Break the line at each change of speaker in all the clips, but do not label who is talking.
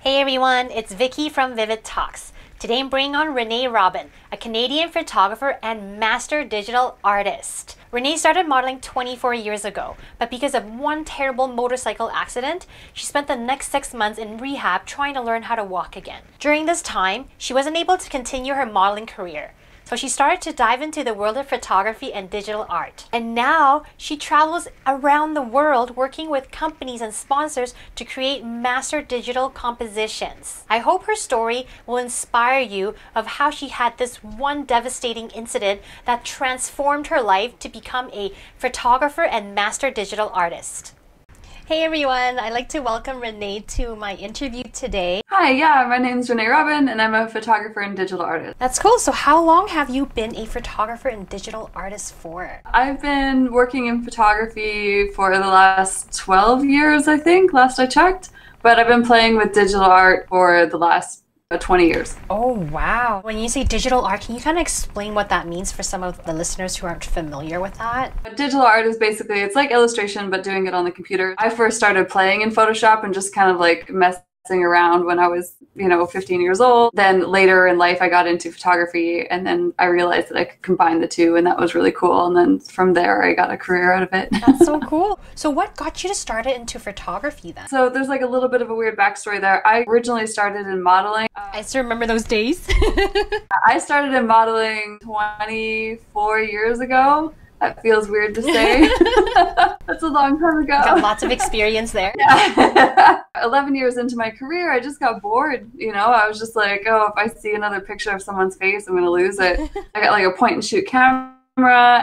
Hey everyone, it's Vicky from Vivid Talks. Today I'm bringing on Renee Robyn, a Canadian photographer and master digital artist. Renee started modeling 24 years ago, but because of one terrible motorcycle accident, she spent the next 6 months in rehab trying to learn how to walk again. During this time, she wasn't able to continue her modeling career. So she started to dive into the world of photography and digital art. And now she travels around the world working with companies and sponsors to create master digital compositions. I hope her story will inspire you of how she had this one devastating incident that transformed her life to become a photographer and master digital artist. Hey everyone, I'd like to welcome Renee to my interview today.
Hi, my name's Renee Robyn and I'm a photographer and digital artist.
That's cool. So how long have you been a photographer and digital artist for?
I've been working in photography for the last 12 years, I think, last I checked. But I've been playing with digital art for the last 20 years.
Oh, wow. When you say digital art, can you kind of explain what that means for some of the listeners who aren't familiar with that?
Digital art is basically, it's like illustration, but doing it on the computer. I first started playing in Photoshop and just kind of like messing around when I was, 15 years old. Then later in life, I got into photography and then I realized that I could combine the two and that was really cool. And then from there, I got a career out of it.
That's so cool. So what got you to start it into photography then?
So there's like a little bit of a weird backstory there. I originally started in modeling.
I still remember those days.
I started in modeling 24 years ago. That feels weird to say. That's a long time ago.
Got lots of experience there.
Yeah. 11 years into my career, I just got bored. I was just like, oh, if I see another picture of someone's face, I'm going to lose it. I got like a point and shoot camera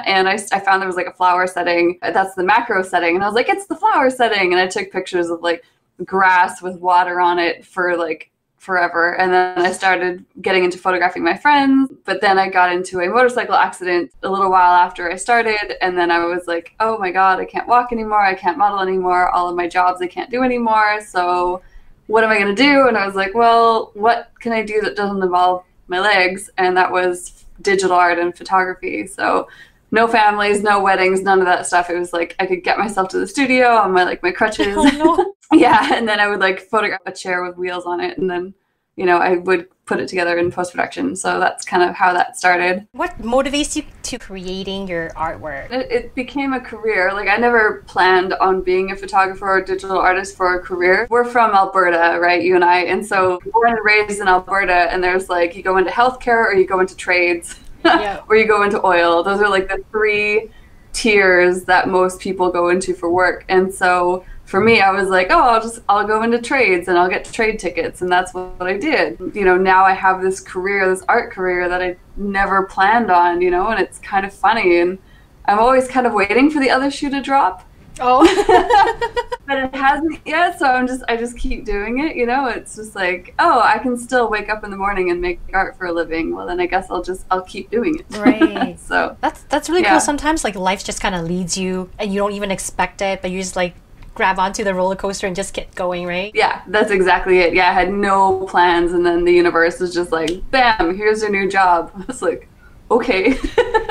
and I found there was like a flower setting. That's the macro setting. And I was like, it's the flower setting. And I took pictures of like grass with water on it for like forever. And then I started getting into photographing my friends, but then I got into a motorcycle accident a little while after I started. And then I was like, oh my God, I can't walk anymore. I can't model anymore. All of my jobs I can't do anymore. So what am I going to do? And I was like, well, what can I do that doesn't involve my legs? And that was digital art and photography. So no families, no weddings, none of that stuff. It was like I could get myself to the studio on my crutches.
Oh, no.
Yeah, and then I would like photograph a chair with wheels on it, and then I would put it together in post-production. So that's kind of how that started.
What motivates you to creating your artwork?
It became a career. Like I never planned on being a photographer or digital artist for a career. We're from Alberta, right? You and I, and so born and raised in Alberta, and there's like you go into healthcare or you go into trades.
Yeah.
Or you go into oil. Those are like the three tiers that most people go into for work. And so for me, I was like, oh, I'll go into trades and I'll get trade tickets. And that's what I did. Now I have this career, this art career that I never planned on, and it's kind of funny. And I'm always kind of waiting for the other shoe to drop.
Oh.
But it hasn't yet, so I just keep doing it, It's just like, oh, I can still wake up in the morning and make art for a living. Well, then I guess I'll keep doing it.
Right.
So
that's really cool. Sometimes like life just kind of leads you and you don't even expect it, but you just like grab onto the roller coaster and just get going, right?
Yeah, that's exactly it. Yeah, I had no plans, and then the universe was just like, bam, here's your new job. I was like, okay.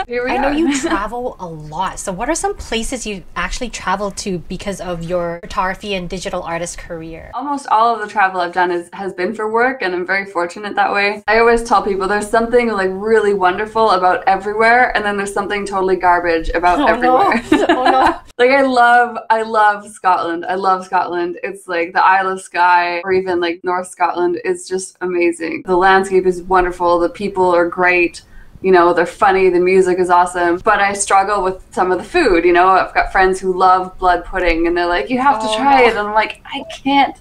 Here we are.
I know you travel a lot. So what are some places you actually traveled to because of your photography and digital artist career?
Almost all of the travel I've done has been for work, and I'm very fortunate that way. I always tell people there's something like really wonderful about everywhere, and then there's something totally garbage about everywhere.
No. Oh no.
Like I love Scotland. I love Scotland. It's like the Isle of Skye or even like North Scotland is just amazing. The landscape is wonderful. The people are great. They're funny, the music is awesome, but I struggle with some of the food. I've got friends who love blood pudding and they're like, you have to try it. And I'm like, I can't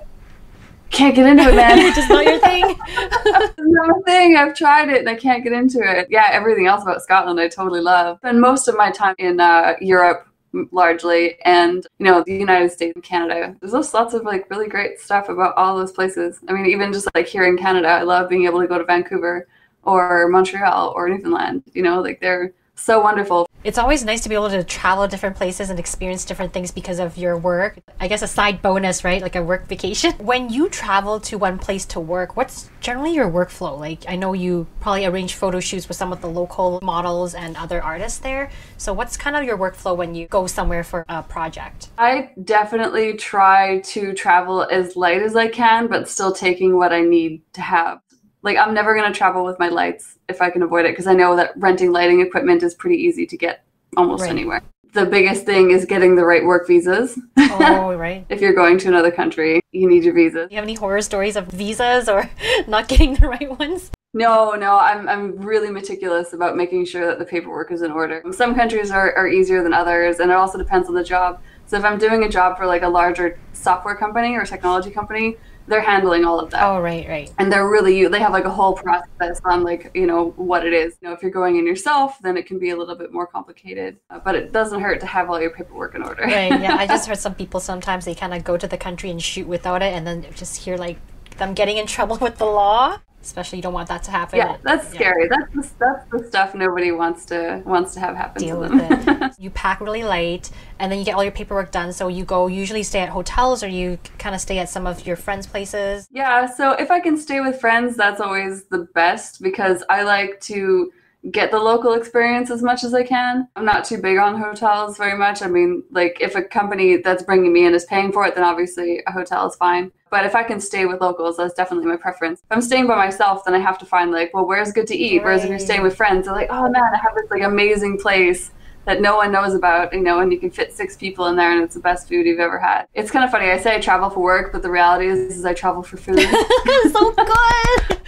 get into it, man.
It's just not your thing.
It's not my thing. I've tried it and I can't get into it. Yeah, everything else about Scotland I totally love. And most of my time in Europe largely, and the United States and Canada. There's just lots of like really great stuff about all those places. I mean, even just like here in Canada, I love being able to go to Vancouver or Montreal or Newfoundland. Like they're So wonderful.
It's always nice to be able to travel to different places and experience different things because of your work. I guess a side bonus, right? Like a work vacation. When you travel to one place to work, what's generally your workflow? Like, I know you probably arrange photo shoots with some of the local models and other artists there. So what's kind of your workflow when you go somewhere for a project?
I definitely try to travel as light as I can, but still taking what I need to have. Like, I'm never going to travel with my lights if I can avoid it, because I know that renting lighting equipment is pretty easy to get almost anywhere. The biggest thing is getting the right work visas.
Oh, right.
If you're going to another country, you need your visas.
Do you have any horror stories of visas or not getting the right ones?
No, I'm really meticulous about making sure that the paperwork is in order. Some countries are easier than others, and it also depends on the job. So if I'm doing a job for like a larger software company or technology company, they're handling all of that.
Oh, right.
And they have like a whole process on like, what it is. If you're going in yourself, then it can be a little bit more complicated, but it doesn't hurt to have all your paperwork in order.
Right, yeah. I just heard some people sometimes they kind of go to the country and shoot without it and then just hear like them getting in trouble with the law. Especially you don't want that to happen.
Yeah, that's scary. That's the stuff nobody wants to have happen
Deal
to them.
with it. You pack really light and then you get all your paperwork done. So you usually stay at hotels or you kind of stay at some of your friends' places?
Yeah, so if I can stay with friends, that's always the best because I like to get the local experience as much as I can. I'm not too big on hotels very much. I mean, like if a company that's bringing me in is paying for it, then obviously a hotel is fine. But if I can stay with locals, that's definitely my preference. If I'm staying by myself, then I have to find like, well, where's good to eat? Right. Whereas if you're staying with friends, they're like, oh man, I have this like amazing place that no one knows about, and you can fit 6 people in there and it's the best food you've ever had. It's kind of funny. I say I travel for work, but the reality is I travel for food.
So good.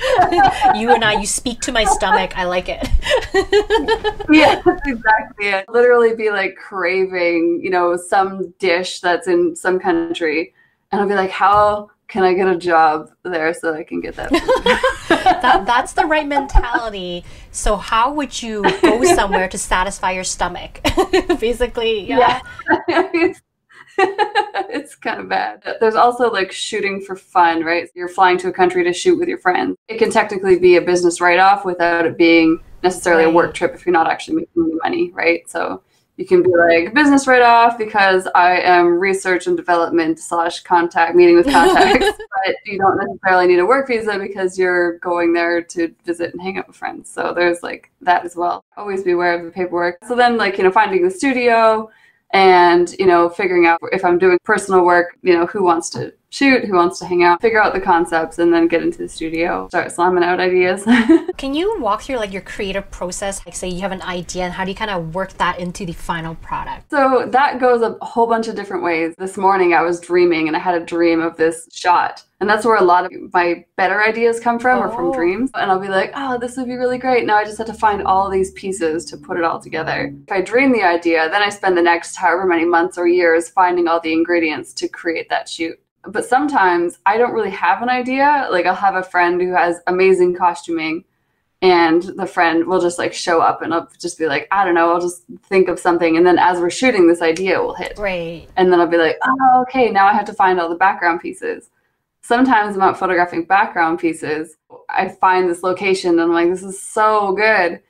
You speak to my stomach. I like it.
Yeah, that's exactly it. Literally be like craving, some dish that's in some country. And I'll be like, how can I get a job there so that I can get that food?
That's the right mentality. So how would you go somewhere to satisfy your stomach? Basically, yeah.
It's kind of bad. There's also like shooting for fun, right? You're flying to a country to shoot with your friends. It can technically be a business write-off without it being necessarily a work trip if you're not actually making any money, right? So you can be like business write-off because I am research and development / meeting with contacts, but you don't necessarily need a work visa because you're going there to visit and hang out with friends. So there's like that as well. Always be aware of the paperwork. So then like, finding the studio and, figuring out if I'm doing personal work, who wants to shoot, who wants to hang out, figure out the concepts, and then get into the studio, start slamming out ideas.
Can you walk through like your creative process? Like say you have an idea and how do you kind of work that into the final product?
So that goes a whole bunch of different ways. This morning I was dreaming and I had a dream of this shot. And that's where a lot of my better ideas come from, or from dreams. And I'll be like, oh, this would be really great. Now I just have to find all these pieces to put it all together. If I dream the idea, then I spend the next however many months or years finding all the ingredients to create that shoot. But sometimes I don't really have an idea. Like I'll have a friend who has amazing costuming and the friend will just like show up and I'll just be like, I don't know, I'll just think of something. And then as we're shooting, this idea will hit.
Right.
And then I'll be like, oh, okay, now I have to find all the background pieces. Sometimes I'm out photographing background pieces. I find this location and I'm like, this is so good.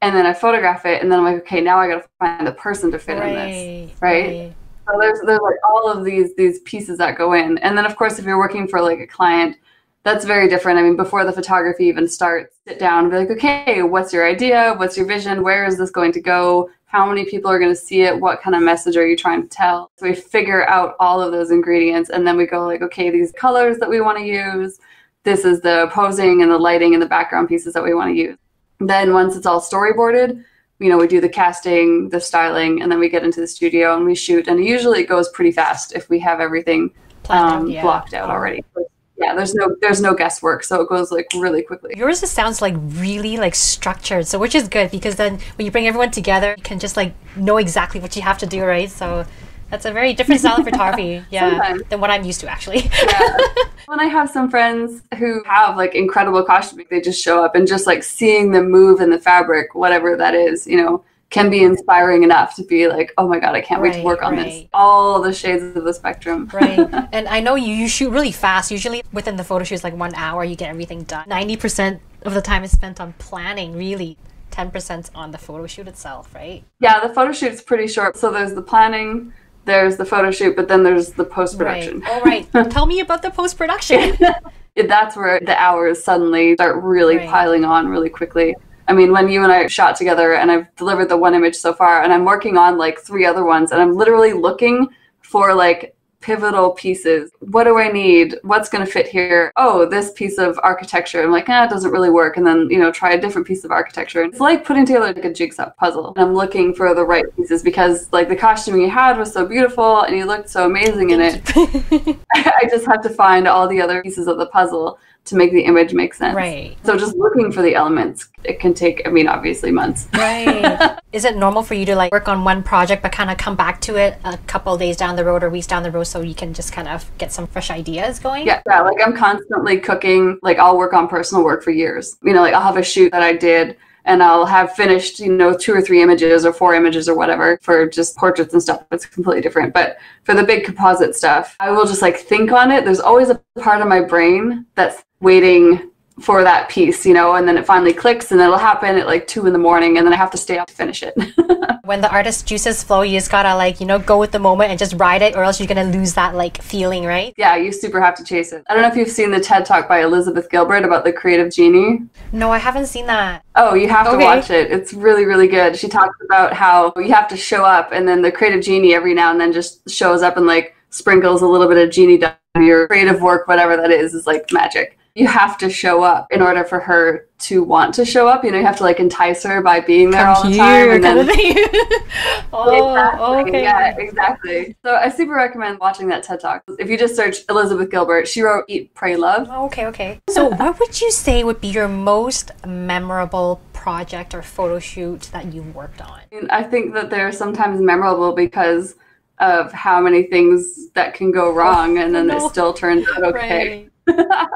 And then I photograph it and then I'm like, okay, now I got to find the person to fit in this. Right. So there's like all of these pieces that go in. And then of course, if you're working for like a client, that's very different. I mean, before the photography even starts, sit down and be like, okay, what's your idea? What's your vision? Where is this going to go? How many people are going to see it? What kind of message are you trying to tell? So we figure out all of those ingredients and then we go like, okay, these colors that we want to use, this is the posing and the lighting and the background pieces that we want to use. Then once it's all storyboarded, we do the casting, the styling, and then we get into the studio and we shoot. And usually it goes pretty fast if we have everything blocked out already. Yeah, there's no guesswork, so it goes like really quickly.
Yours just sounds like really like structured, so which is good because then when you bring everyone together, you can just like know exactly what you have to do, right? So that's a very different style of photography, than what I'm used to actually.
Yeah. When I have some friends who have like incredible costuming, they just show up and just like seeing them move in the fabric, whatever that is, can be inspiring enough to be like, oh my God, I can't wait to work on this. All the shades of the spectrum.
Right. And I know you shoot really fast. Usually within the photo shoot, like 1 hour, you get everything done. 90% of the time is spent on planning, really. 10% on the photo shoot itself, right?
Yeah, the photo shoot's pretty short. So there's the planning, there's the photo shoot, but then there's the post-production.
Right. All right. Tell me about the post-production.
That's where the hours suddenly start really piling on really quickly. I mean, when you and I shot together and I've delivered the one image so far and I'm working on like 3 other ones and I'm literally looking for like pivotal pieces. What do I need? What's going to fit here? Oh, this piece of architecture. I'm like, it doesn't really work. And then, try a different piece of architecture. It's like putting together like a jigsaw puzzle. And I'm looking for the right pieces because like the costume you had was so beautiful and you looked so amazing in it. I just have to find all the other pieces of the puzzle to make the image make sense.
Right.
So just looking for the elements, it can take, obviously months.
Right. Is it normal for you to like work on one project but kind of come back to it a couple of days down the road or weeks down the road so you can just kind of get some fresh ideas going?
Yeah, like I'm constantly cooking. Like I'll work on personal work for years. Like I'll have a shoot that I did and I'll have finished, 2 or 3 images or 4 images or whatever for just portraits and stuff. It's completely different. But for the big composite stuff, I will just like think on it. There's always a part of my brain that's waiting for that piece, and then it finally clicks and it'll happen at like 2 a.m. and then I have to stay up to finish it.
When the artist juices flow, you just gotta like, go with the moment and just ride it or else you're gonna lose that like feeling, right?
Yeah, you super have to chase it. I don't know if you've seen the TED Talk by Elizabeth Gilbert about the creative genie.
No, I haven't seen that.
Oh, you have to watch it. It's really, really good. She talks about how you have to show up and then the creative genie every now and then just shows up and like sprinkles a little bit of genie dust on your creative work, whatever that is like magic. You have to show up in order for her to want to show up. You have to like entice her by being there all the time. And then
okay.
Yeah, exactly. So I super recommend watching that TED Talk. If you just search Elizabeth Gilbert, she wrote Eat, Pray, Love.
Okay. So what would you say would be your most memorable project or photo shoot that you worked on?
I think that they're sometimes memorable because of how many things that can go wrong and then it still turns out okay. Right.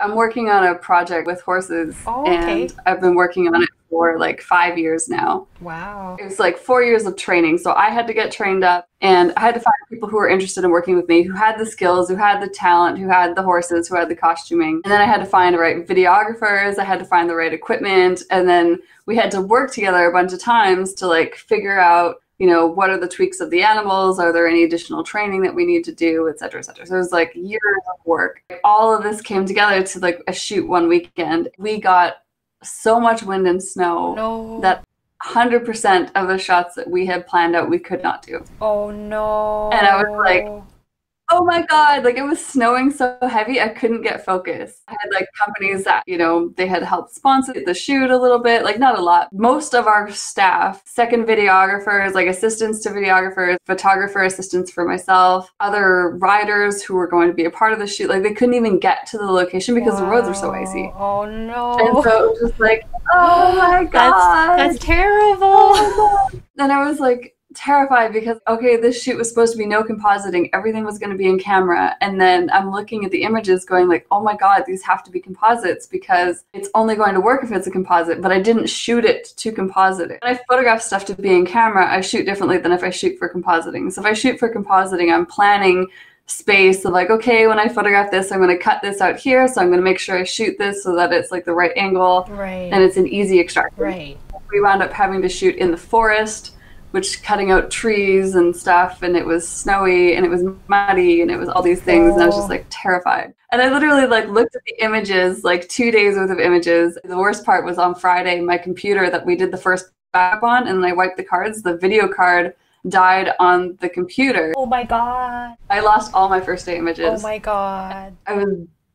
I'm working on a project with horses and I've been working on it for like 5 years now.
Wow.
It was like 4 years of training. So I had to get trained up and I had to find people who were interested in working with me, who had the skills, who had the talent, who had the horses, who had the costuming. And then I had to find the right videographers. I had to find the right equipment. And then we had to work together a bunch of times to like figure out what are the tweaks of the animals? Are there any additional training that we need to do, et cetera, et cetera. So it was like years of work. All of this came together to like a shoot one weekend. We got so much wind and snow that 100% of the shots that we had planned out, we could not do.
Oh, no.
And I was like, oh my God, like it was snowing so heavy, I couldn't get focused. I had like companies that, they had helped sponsor the shoot a little bit, like not a lot. Most of our staff, second videographers, like assistants to videographers, photographer assistants for myself, other riders who were going to be a part of the shoot, like they couldn't even get to the location because the roads were so icy.
Oh no.
And so it was just like, oh my God.
That's terrible.
And I was like, terrified because this shoot was supposed to be no compositing, everything was going to be in camera, and then I'm looking at the images going like, oh my God, these have to be composites because it's only going to work if it's a composite, but I didn't shoot it to composite it. When I photograph stuff to be in camera, I shoot differently than if I shoot for compositing. So if I shoot for compositing, I'm planning space of like, when I photograph this, I'm going to cut this out here, so I'm going to make sure I shoot this so that it's like the right angle and it's an easy extraction.
Right.
We wound up having to shoot in the forest, which cutting out trees and stuff, and it was snowy and it was muddy and it was all these things, and I was just like terrified. And I literally like looked at the images, like 2 days worth of images. The worst part was on Friday, my computer that we did the first backup on, and I wiped the cards, the video card died on the computer.
Oh my God.
I lost all my first day images.
Oh my God.
I was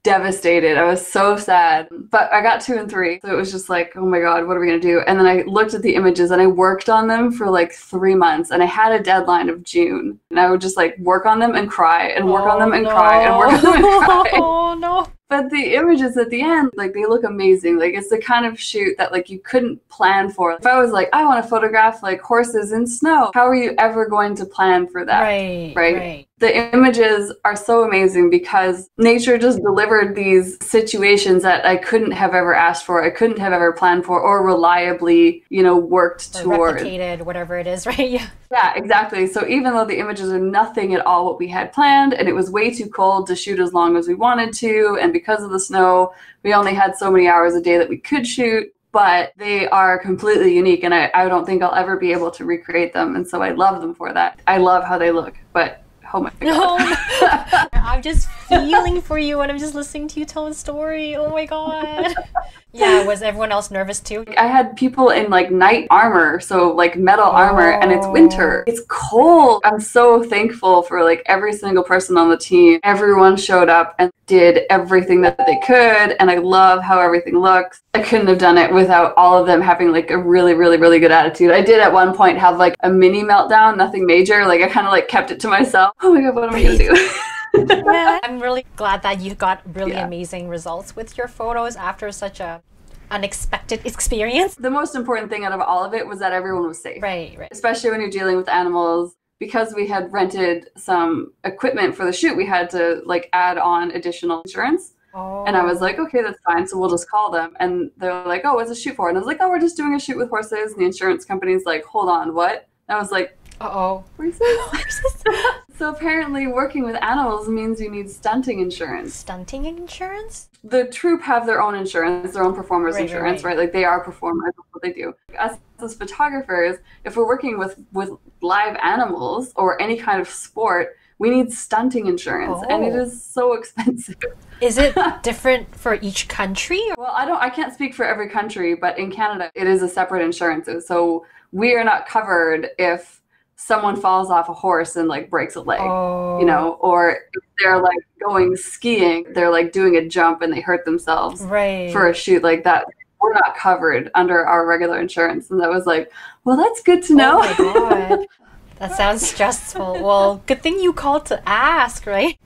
devastated. I was so sad, but I got 2 and 3. So it was just like, oh my God, what are we going to do? And then I looked at the images and I worked on them for like 3 months, and I had a deadline of June, and I would just like work on them and cry and work on them and cry and work on them and cry.
Oh no.
But the images at the end, like they look amazing. Like it's the kind of shoot that like you couldn't plan for. If I was like, I want to photograph like horses in snow, how are you ever going to plan for that? Right. The images are so amazing because nature just delivered these situations that I couldn't have ever asked for, I couldn't have ever planned for, or reliably, worked toward.
Replicated, whatever it is, right? Yeah.
Yeah, exactly. So even though the images are nothing at all what we had planned, and it was way too cold to shoot as long as we wanted to, and because of the snow, we only had so many hours a day that we could shoot, but they are completely unique, and I don't think I'll ever be able to recreate them. And so I love them for that. I love how they look, but oh my God.
I'm just feeling for you and I'm just listening to you tell a story. Oh my God. Yeah, was everyone else nervous too?
I had people in like knight armor, so like metal armor, and it's winter. It's cold. I'm so thankful for like every single person on the team. Everyone showed up and did everything that they could, and I love how everything looks. I couldn't have done it without all of them having like a really, really, really good attitude. I did at one point have like a mini meltdown, nothing major. Like I kind of like kept it to myself. Oh my God, what am I gonna do?
Yeah, I'm really glad that you got really amazing results with your photos after such a unexpected experience.
The most important thing out of all of it was that everyone was safe.
Right.
Especially when you're dealing with animals. Because we had rented some equipment for the shoot, we had to like add on additional insurance. And I was like, okay, that's fine. So we'll just call them. And they're like, oh, what's a shoot for? And I was like, oh, we're just doing a shoot with horses. And the insurance company's like, hold on, what? And I was like, horses? So apparently working with animals means you need stunting insurance.
Stunting insurance?
The troupe have their own insurance, their own performers insurance, right? Like they are performers, that's what they do. Us as photographers, if we're working with live animals or any kind of sport, we need stunting insurance, and it is so expensive.
Is it different for each country?
Well, I can't speak for every country, but in Canada, it is a separate insurance. So we are not covered if someone falls off a horse and like breaks a leg, you know, or if they're like going skiing, they're like doing a jump and they hurt themselves for a shoot like that. We're not covered under our regular insurance. And that was like, well, that's good to know.
Oh my God. That sounds stressful. Well, good thing you called to ask, right?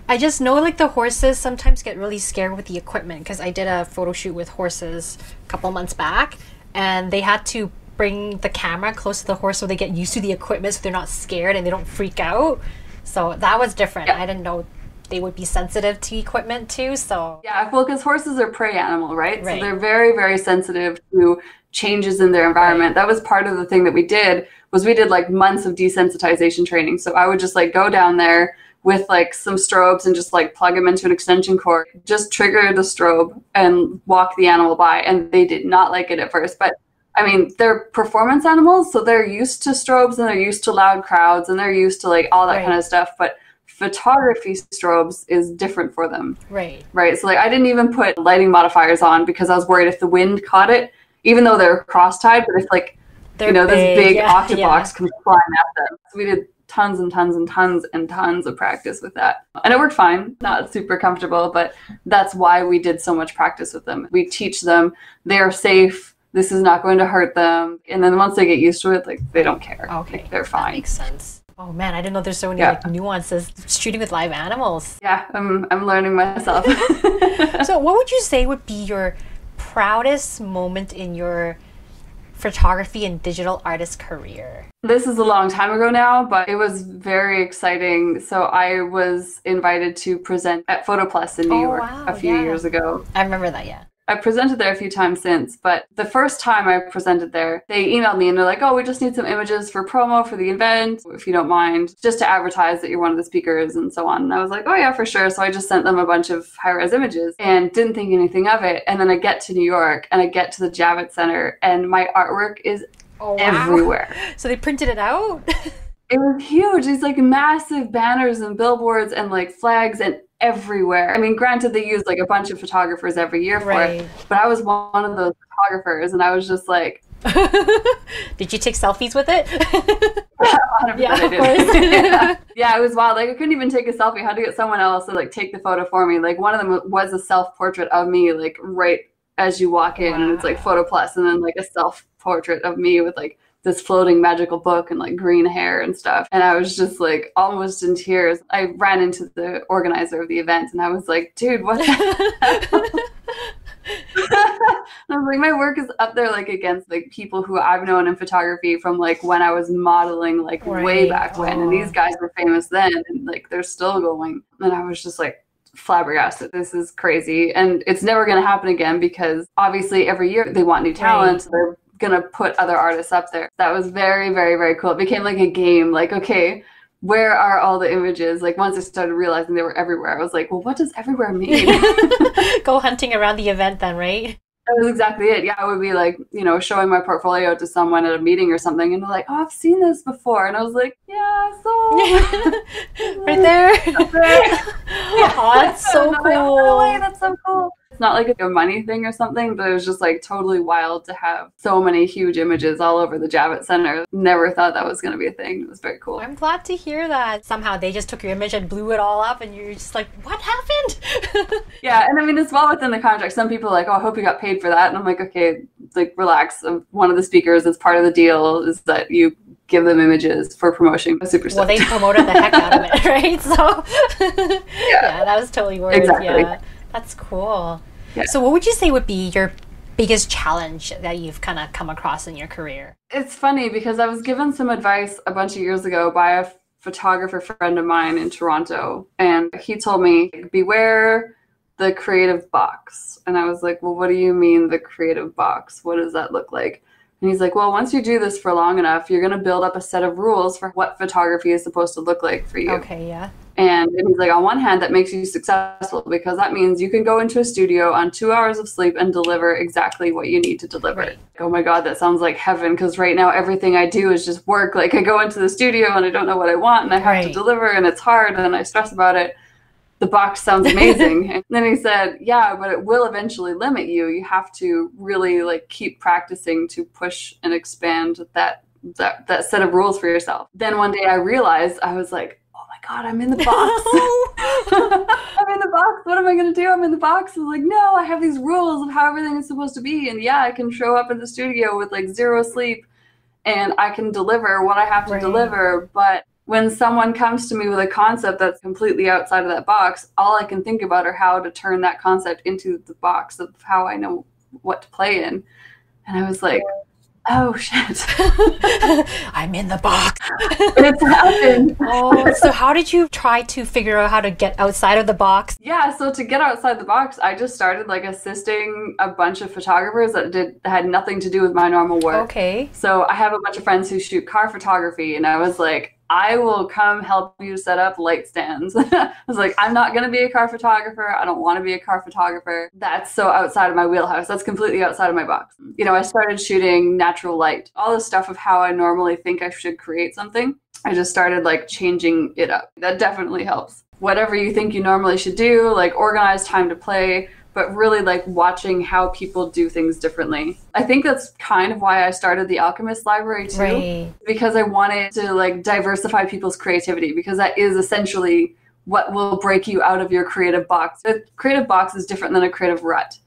I just know like the horses sometimes get really scared with the equipment, because I did a photo shoot with horses a couple months back, and they had to bring the camera close to the horse so they get used to the equipment so they're not scared and they don't freak out. So that was different. I didn't know they would be sensitive to equipment too. So
yeah, well, because horses are prey animal, right? So they're very, very sensitive to changes in their environment. That was part of the thing that we did like months of desensitization training. So I would just like go down there with like some strobes and just like plug them into an extension cord, just trigger the strobe and walk the animal by. And they did not like it at first, but I mean, they're performance animals, so they're used to strobes and they're used to loud crowds and they're used to like all that kind of stuff. But photography strobes is different for them. Right. So like I didn't even put lighting modifiers on because I was worried if the wind caught it, even though they're cross-tied, but if like, you know, this big octobox comes flying at them. So we did tons and tons and tons and tons of practice with that. And it worked fine, not super comfortable, but that's why we did so much practice with them. We teach them they're safe. This is not going to hurt them. And then once they get used to it, like they don't care. Okay. Like, they're fine.
That makes sense. Oh man, I didn't know there's so many like nuances shooting with live animals.
Yeah, I'm learning myself.
So what would you say would be your proudest moment in your photography and digital artist career?
This is a long time ago now, but it was very exciting. So I was invited to present at Photo Plus in New York a few years ago.
I remember that, yeah.
I presented there a few times since, but the first time I presented there, they emailed me and they're like, oh, we just need some images for promo for the event, if you don't mind, just to advertise that you're one of the speakers and so on. And I was like, oh yeah, for sure. So I just sent them a bunch of high-res images and didn't think anything of it. And then I get to New York and I get to the Javits Center and my artwork is everywhere.
So they printed it out?
It was huge. These like massive banners and billboards and like flags and everywhere. I mean, granted, they use like a bunch of photographers every year for it, but I was one of those photographers and I was just like...
Did you take selfies with it?
100%
yeah,
I did. Yeah, it was wild. Like I couldn't even take a selfie. I had to get someone else to like take the photo for me. Like one of them was a self-portrait of me, like right as you walk in, and it's like Photo Plus, and then like a self-portrait of me with like this floating magical book and like green hair and stuff. And I was just like almost in tears. I ran into the organizer of the event and I was like, dude, what the I was like, my work is up there like against like people who I've known in photography from like when I was modeling like way back when, and these guys were famous then and like they're still going. And I was just like flabbergasted. This is crazy, and it's never going to happen again because obviously every year they want new talent. So they're gonna put other artists up there. That was very, very, very cool. It became like a game. Like, okay, where are all the images? Like once I started realizing they were everywhere, I was like, well, what does everywhere mean?
Go hunting around the event then, right?
That was exactly it. Yeah, I would be like, showing my portfolio to someone at a meeting or something, and they're like, "Oh, I've seen this before," and I was like, "Yeah, so
Right there.
up there." Yeah,
Oh, that's so
no, no way,
cool.
that's so cool. It's not like a money thing or something, but it was just like totally wild to have so many huge images all over the Javits Center. Never thought that was going to be a thing. It was very cool.
I'm glad to hear that. Somehow they just took your image and blew it all up, and you're just like, what happened?
Yeah, and I mean, it's well within the contract. Some people are like, "Oh, I hope you got paid for that," and I'm like, "Okay, like relax." One of the speakers, it's part of the deal, is that you give them images for promotion. Super
Well, they promoted the heck out of it, right? So yeah, that was totally worth it.
Exactly.
Yeah, that's cool.
Yeah.
So what would you say would be your biggest challenge that you've kind of come across in your career?
It's funny because I was given some advice a bunch of years ago by a photographer friend of mine in Toronto, and he told me, beware the creative box. And I was like, well, what do you mean the creative box? What does that look like? And he's like, well, once you do this for long enough, you're going to build up a set of rules for what photography is supposed to look like for you.
Okay, yeah.
And he's like, on one hand, that makes you successful because that means you can go into a studio on 2 hours of sleep and deliver exactly what you need to deliver.
Right.
Oh my God, that sounds like heaven, because right now everything I do is just work. Like I go into the studio and I don't know what I want and I have to deliver and it's hard and I stress about it. The box sounds amazing. And then he said, yeah, but it will eventually limit you. You have to really like keep practicing to push and expand that set of rules for yourself. Then one day I realized, I was like, oh my God, I'm in the box. I'm in the box. What am I going to do? I'm in the box. I was like, no, I have these rules of how everything is supposed to be. And yeah, I can show up in the studio with like 0 sleep and I can deliver what I have to deliver. But when someone comes to me with a concept that's completely outside of that box, all I can think about are how to turn that concept into the box of how I know what to play in. And I was like, oh shit.
I'm in the box.
It's happened.
Oh, so how did you try to figure out how to get outside of the box?
Yeah, so to get outside the box, I just started like assisting a bunch of photographers that had nothing to do with my normal work.
Okay.
So I have a bunch of friends who shoot car photography, and I was like, I will come help you set up light stands. I was like, I'm not going to be a car photographer. I don't want to be a car photographer. That's so outside of my wheelhouse. That's completely outside of my box. I started shooting natural light, all the stuff of how I normally think I should create something. I just started like changing it up. That definitely helps. Whatever you think you normally should do, like organize time to play, but really like watching how people do things differently. I think that's kind of why I started the Alchemist Library too, because I wanted to like diversify people's creativity, because that is essentially what will break you out of your creative box. A creative box is different than a creative rut.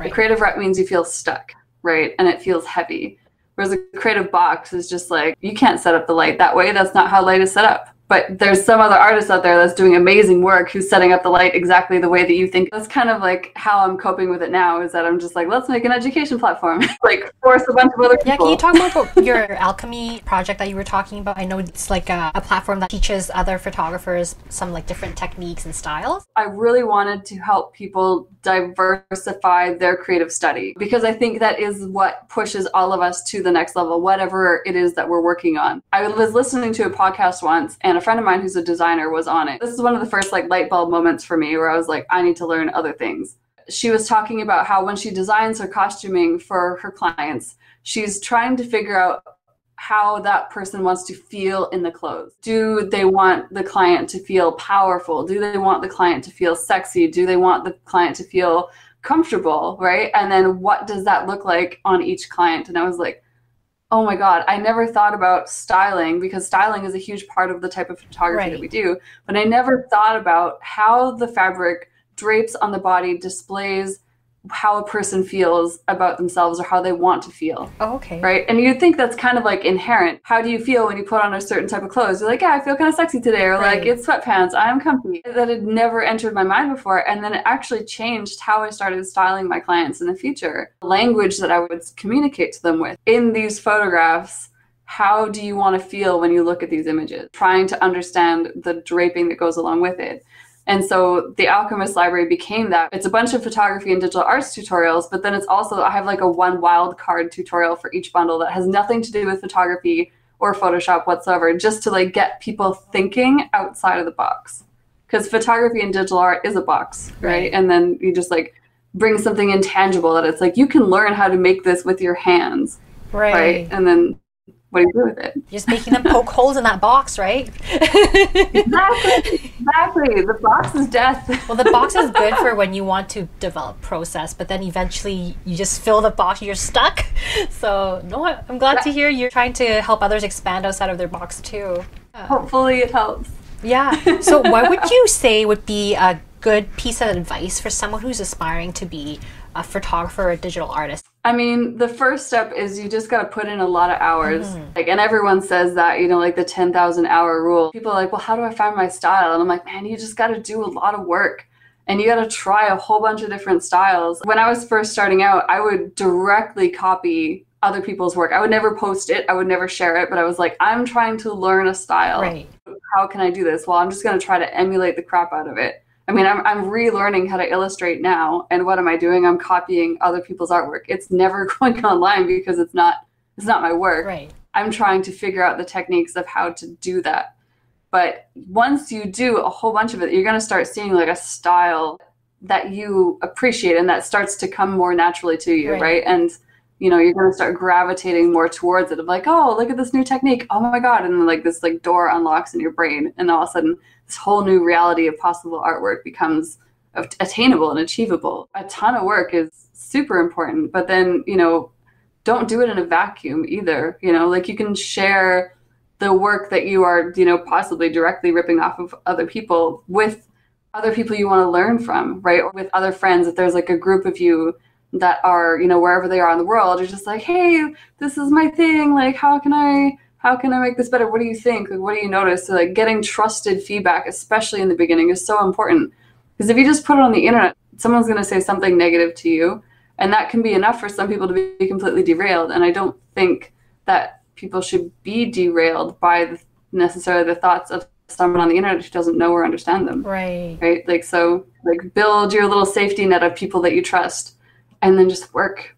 A creative rut means you feel stuck, right? And it feels heavy. Whereas a creative box is just like, you can't set up the light that way. That's not how light is set up. But there's some other artist out there that's doing amazing work who's setting up the light exactly the way that you think. That's kind of like how I'm coping with it now, is that I'm just like, let's make an education platform. Like force a bunch of other people.
Yeah, can you talk more about your alchemy project that you were talking about? I know it's like a platform that teaches other photographers some like different techniques and styles.
I really wanted to help people diversify their creative study, because I think that is what pushes all of us to the next level, whatever it is that we're working on. I was listening to a podcast once, and a friend of mine who's a designer was on it. This is one of the first like light bulb moments for me where I was like, I need to learn other things. She was talking about how when she designs her costuming for her clients, she's trying to figure out how that person wants to feel in the clothes. Do they want the client to feel powerful? Do they want the client to feel sexy? Do they want the client to feel comfortable, right? And then what does that look like on each client? And I was like, oh my God, I never thought about styling, because styling is a huge part of the type of photography that we do. But I never thought about how the fabric drapes on the body displays how a person feels about themselves or how they want to feel.
Oh, okay.
Right? And you'd think that's kind of like inherent. How do you feel when you put on a certain type of clothes? You're like, yeah, I feel kind of sexy today. Or like, it's sweatpants, I'm comfy. That had never entered my mind before. And then it actually changed how I started styling my clients in the future. The language that I would communicate to them with. In these photographs, how do you want to feel when you look at these images? Trying to understand the draping that goes along with it. And so the Alchemist Library became that. It's a bunch of photography and digital arts tutorials, but then it's also, I have like a one wild card tutorial for each bundle that has nothing to do with photography or Photoshop whatsoever, just to like get people thinking outside of the box. Because photography and digital art is a box, right? And then you just like bring something intangible that it's like, you can learn how to make this with your hands. Right. And then what do you do with it?
Just making them poke holes in that box, right?
Exactly. The box is death.
Well, the box is good for when you want to develop process, but then eventually you just fill the box, you're stuck. So no, I'm glad to hear you're trying to help others expand outside of their box too.
Hopefully it helps.
Yeah. So what would you say would be a good piece of advice for someone who's aspiring to be a photographer or a digital artist?
I mean, the first step is you just got to put in a lot of hours. Like, and everyone says that, you know, like the 10,000 hour rule. People are like, well, how do I find my style? And I'm like, man, you just got to do a lot of work and you got to try a whole bunch of different styles. When I was first starting out, I would directly copy other people's work. I would never post it. I would never share it. But I was like, I'm trying to learn a style.
Right.
How can I do this? Well, I'm just going to try to emulate the crap out of it. I mean, I'm relearning how to illustrate now. And what am I doing? I'm copying other people's artwork. It's never going online because it's not my work.
Right.
I'm trying to figure out the techniques of how to do that. But once you do a whole bunch of it, you're going to start seeing like a style that you appreciate and that starts to come more naturally to you. Right. And, you know, you're going to start gravitating more towards it of like, oh, look at this new technique. Oh my God. And then like this like door unlocks in your brain. And all of a sudden this whole new reality of possible artwork becomes attainable and achievable. A ton of work is super important, but then, you know, don't do it in a vacuum either. You know, like you can share the work that you are, you know, possibly directly ripping off of other people with other people you want to learn from, right? Or with other friends. If there's like a group of you that are, you know, wherever they are in the world, you're just like, hey, this is my thing. Like, how can I make this better? What do you think? Like, what do you notice? So like getting trusted feedback, especially in the beginning, is so important. Because if you just put it on the internet, someone's going to say something negative to you. And that can be enough for some people to be completely derailed. And I don't think that people should be derailed by necessarily the thoughts of someone on the internet who doesn't know or understand them.
Right.
Right. Like, so like build your little safety net of people that you trust and then just work.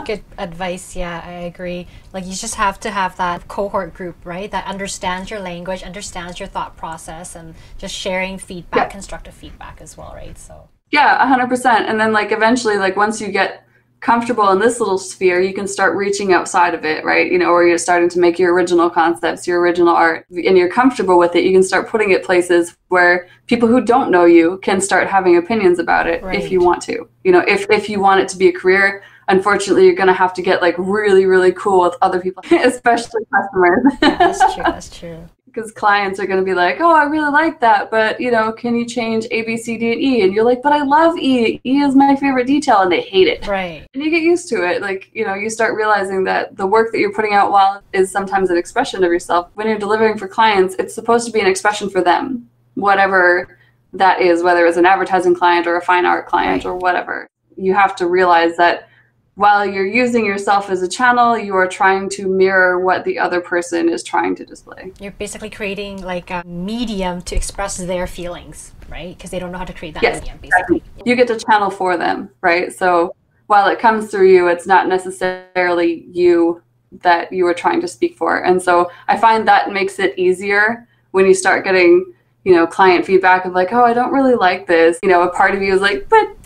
Good advice. Yeah, I agree. Like you just have to have that cohort group, right? That understands your language, understands your thought process, and just sharing feedback, constructive feedback as well, right? So
yeah, 100%. And then like eventually, like once you get comfortable in this little sphere, you can start reaching outside of it, right? You know, or you're starting to make your original concepts, your original art, and you're comfortable with it. You can start putting it places where people who don't know you can start having opinions about it if you want to. You know, if you want it to be a career, unfortunately, you're going to have to get like really, really cool with other people, especially customers.
Yeah, that's true. That's true.
Because clients are going to be like, oh, I really like that, but, you know, can you change A, B, C, D, and E? And you're like, but I love E. E is my favorite detail, and they hate it.
Right.
And you get used to it. Like, you know, you start realizing that the work that you're putting out while is sometimes an expression of yourself. When you're delivering for clients, it's supposed to be an expression for them, whatever that is, whether it's an advertising client or a fine art client or whatever. You have to realize that while you're using yourself as a channel, you are trying to mirror what the other person is trying to display.
You're basically creating like a medium to express their feelings, right? Because they don't know how to create that medium, basically.
Exactly. You get to channel for them, right? So while it comes through you, it's not necessarily you that you are trying to speak for. And so I find that makes it easier when you start getting, you know, client feedback of like, oh, I don't really like this. You know, a part of you is like, but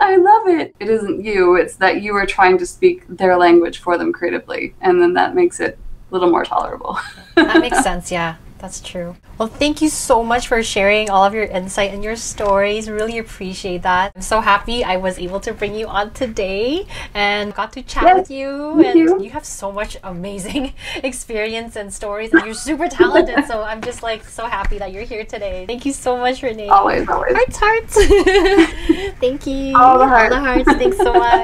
I love it. It isn't you. It's that you are trying to speak their language for them creatively. And then that makes it a little more tolerable.
That makes sense. Yeah, that's true. Well, thank you so much for sharing all of your insight and your stories. Really appreciate that. I'm so happy I was able to bring you on today and got to chat with you. And you have so much amazing experience and stories, and you're super talented. So I'm just like so happy that you're here today. Thank you so much, Renee.
Always.
Hearts. Thank you.
All the hearts.
Thanks so much.